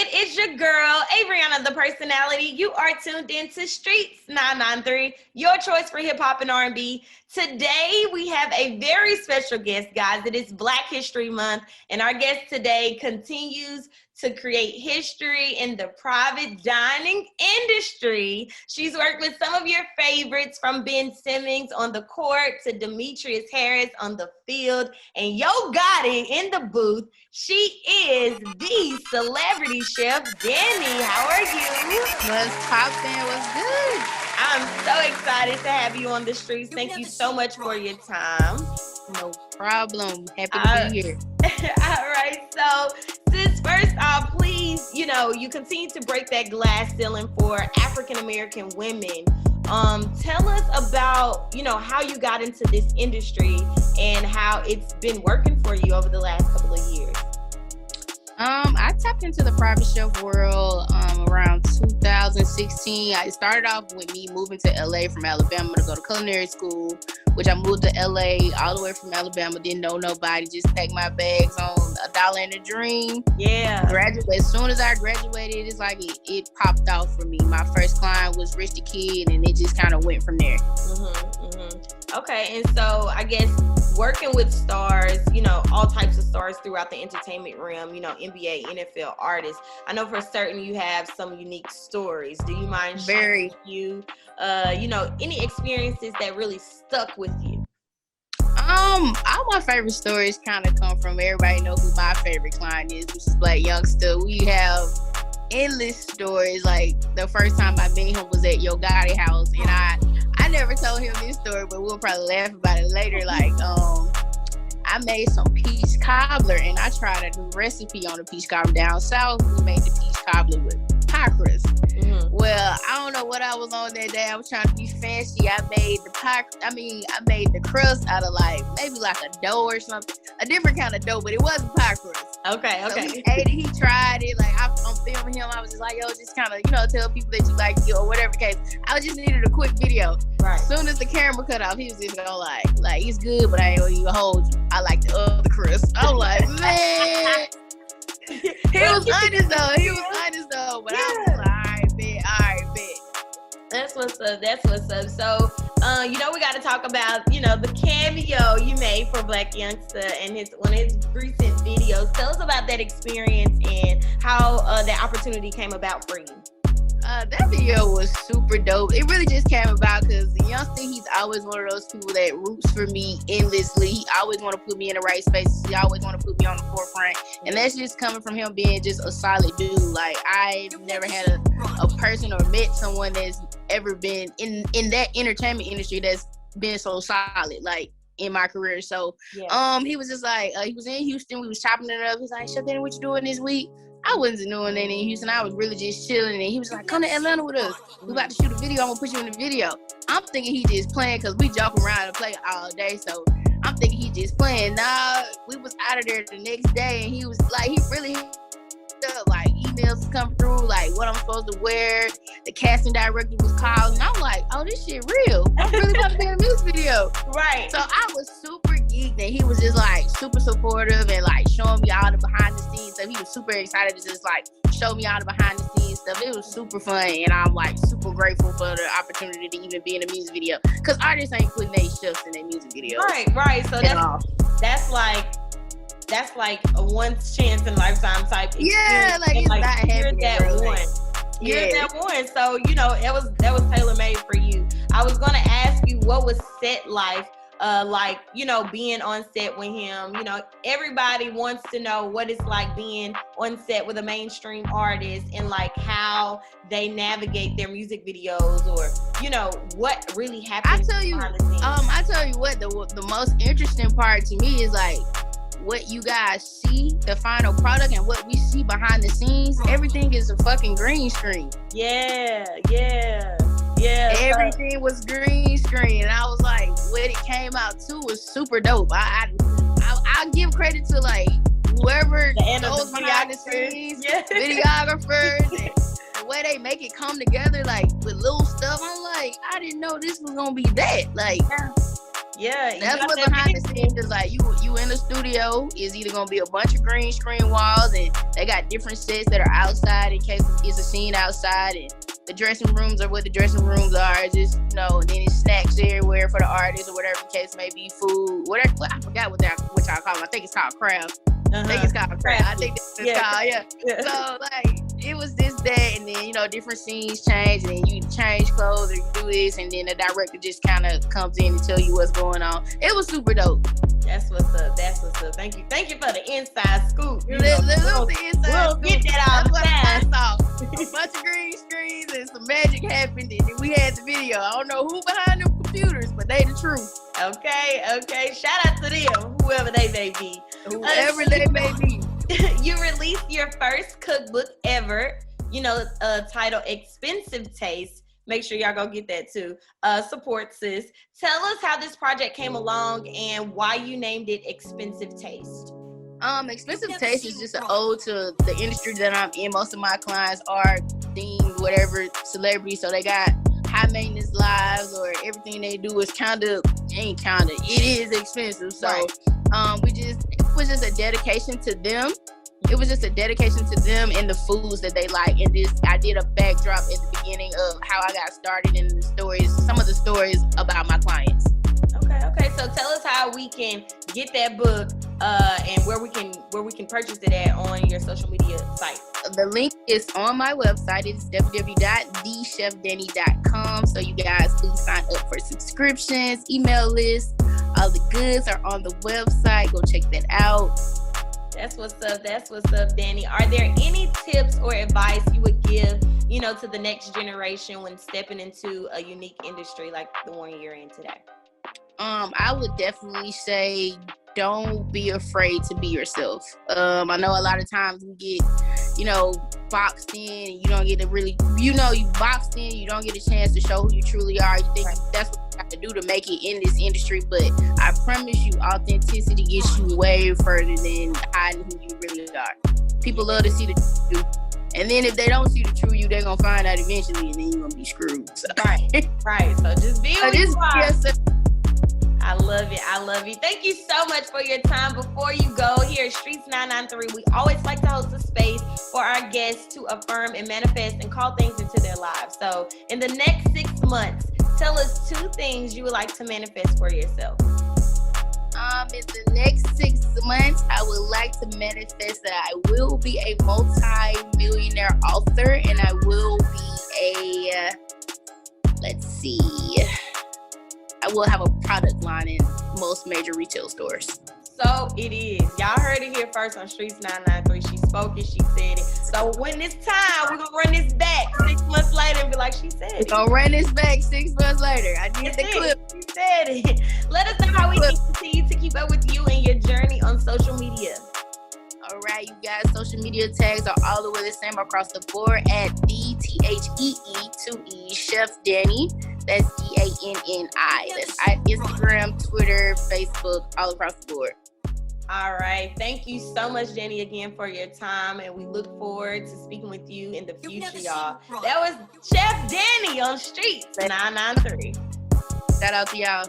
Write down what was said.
it is your girl, Averianna, the personality. You are tuned in to Streetz 993, your choice for hip hop and R&B. Today, we have a very special guest, guys. It is Black History Month, and our guest today continues to create history in the private dining industry. She's worked with some of your favorites, from Ben Simmons on the court to Demetrius Harris on the field, and Yo Gotti in the booth. She is the celebrity chef, Danni. How are you? What's poppin'? What's good? I'm so excited to have you on the streets. Thank you so much for your time. No problem. Happy to be here. All right. So, sis, first off, please, you continue to break that glass ceiling for African-American women. Tell us about, how you got into this industry and how it's been working for you over the last couple of years. I tapped into the private chef world around 2016. I started off with me moving to LA from Alabama to go to culinary school, which I moved to LA all the way from Alabama. Didn't know nobody, just packed my bags on $1 and a dream. Yeah. As soon as I graduated, it's like it popped off for me. My first client was Rich the Kid, and it just kind of went from there. Okay, and so I guess working with stars, all types of stars throughout the entertainment realm, NBA, NFL artists. I know for certain you have some unique stories. Do you mind sharing any experiences that really stuck with you? All my favorite stories kind of come from, everybody know who my favorite client is, which is Black Youngster. We have endless stories. Like the first time I met him was at Yo Gotti house, and I never told him this story, but we'll probably laugh about it later. Like, I made some peach cobbler, and I tried a new recipe on the peach cobbler. Down south, we made the peach cobbler with pie crust. Well, I don't know what I was on that day. I was trying to be fancy. I made the crust out of maybe like a dough or something, a different kind of dough, but it wasn't pie crust. Okay. So he ate it, he tried it. Like I'm filming him. I was just like, yo, just kind of, tell people that you like it or whatever case. I just needed a quick video. Right. As soon as the camera cut off, he was just gonna like it's good, but I ain't gonna even hold you. I like the other crust. I'm like, man. He was honest though. But I was like, all right, bet. That's what's up. So, we got to talk about, the cameo you made for Black Youngster and one of his recent videos. Tell us about that experience and how that opportunity came about for you. That video was super dope. It really just came about because Youngster, he's always one of those people that roots for me endlessly. He always want to put me in the right spaces. He always want to put me on the forefront. And that's just coming from him being just a solid dude. Like, I've never had a person or met someone that's ever been in that entertainment industry that's been so solid, like, in my career. So, he was just like, he was in Houston. We was chopping it up. He's like, Chef Danni, what you doing this week? I wasn't doing anything in Houston. I was really just chilling. And he was like, come to Atlanta with us. We about to shoot a video. I'm going to put you in the video. I'm thinking he just playing because we joke around and play all day. So I'm thinking he just playing. Nah, we was out of there the next day. And he was like, he really like emails come through, like what I'm supposed to wear. The casting director was calling. I'm like, oh, this shit real. I'm really about to be in a music video. Right. So I was super geeked, and he was just like super supportive and like showing me all the behind the scenes stuff. He was super excited to just like show me all the behind the scenes stuff. It was super fun, and I'm like super grateful for the opportunity to even be in a music video, because artists ain't putting their chefs in their music videos. Right. So that's like a once chance in lifetime type experience. Yeah, like it's not happening. You're that one. So, that was tailor-made for you. I was going to ask you, what was set life being on set with him? Everybody wants to know what it's like being on set with a mainstream artist, and like how they navigate their music videos, or, what really happens. I tell you what, the most interesting part to me is like, what you guys see, the final product, and what we see behind the scenes. Everything is a fucking green screen. Yeah. Everything was green screen, and I was like, what it came out to was super dope. I give credit to like whoever knows behind the scenes, videographers, and the way they make it come together, like with little stuff. I'm like, I didn't know this was gonna be that. Like, yeah, that's what behind the scenes is like. You you in the studio. It's either gonna be a bunch of green screen walls, and they got different sets that are outside in case it's a scene outside, and the dressing rooms are what the dressing rooms are. Just and then it's snacks everywhere for the artists or whatever the case may be, food, whatever. I forgot what y'all call them. I think it's called craft. I think it's called craft. I think that's called, yeah. So like it was this, that, and then different scenes change, and then you change clothes or you do this, and then the director just kind of comes in and tell you what's going on. It was super dope. That's what's up. Thank you for the inside scoop. We'll get that all the time. A bunch of green screens and some magic happened, and then we had the video. I don't know who behind them computers, but they the truth. Okay. Shout out to them, whoever they may be. Whoever they may be. You released your first cookbook ever, titled Expensive Taste. Make sure y'all go get that too. Support sis. Tell us how this project came along and why you named it Expensive Taste. Expensive Taste is just an ode to the industry that I'm in. Most of my clients are themed, whatever, celebrities, so they got high maintenance lives, or everything they do is it is expensive. So right. It was just a dedication to them. It was just a dedication to them and the foods that they like. And I did a backdrop at the beginning of how I got started and some of the stories about my clients. Okay. So tell us how we can get that book and where we can purchase it at on your social media site. The link is on my website. It's www.thechefdanni.com. So you guys please sign up for subscriptions, email lists. All the goods are on the website. Go check that out. That's what's up, Danni. Are there any tips or advice you would give, to the next generation when stepping into a unique industry like the one you're in today? I would definitely say don't be afraid to be yourself. I know a lot of times we get, boxed in, and you don't get to really, you boxed in, you don't get a chance to show who you truly are. You think that's what you have to do to make it in this industry, but I promise you, authenticity gets you way further than hiding who you really are. People love to see the true you, and then if they don't see the true you, they're gonna find out eventually, and then you're gonna be screwed. So. Right. So just be who you are. Yourself. I love it. Thank you so much for your time. Before you go, here at Streetz 993, we always like to host a space for our guests to affirm and manifest and call things into their lives. So in the next 6 months, tell us 2 things you would like to manifest for yourself. In the next 6 months, I would like to manifest that I will be a multi-millionaire author, and I will be I will have a product line in most major retail stores. So it is. Y'all heard it here first on Streetz 993. She spoke it, she said it. So when it's time, we're going to run this back 6 months later and be like, she said it. We're going to run this back 6 months later. I need the clip. She said it. Let us know how we can continue to keep up with you and your journey on social media. All right, you guys, social media tags are all the way the same across the board at THEE2E Chef Danni. That's DANNI. That's Instagram, Twitter, Facebook, all across the board. All right. Thank you so much, Danni, again for your time, and we look forward to speaking with you in the future, y'all. That was Chef Danni on Streetz 993. Shout out to y'all.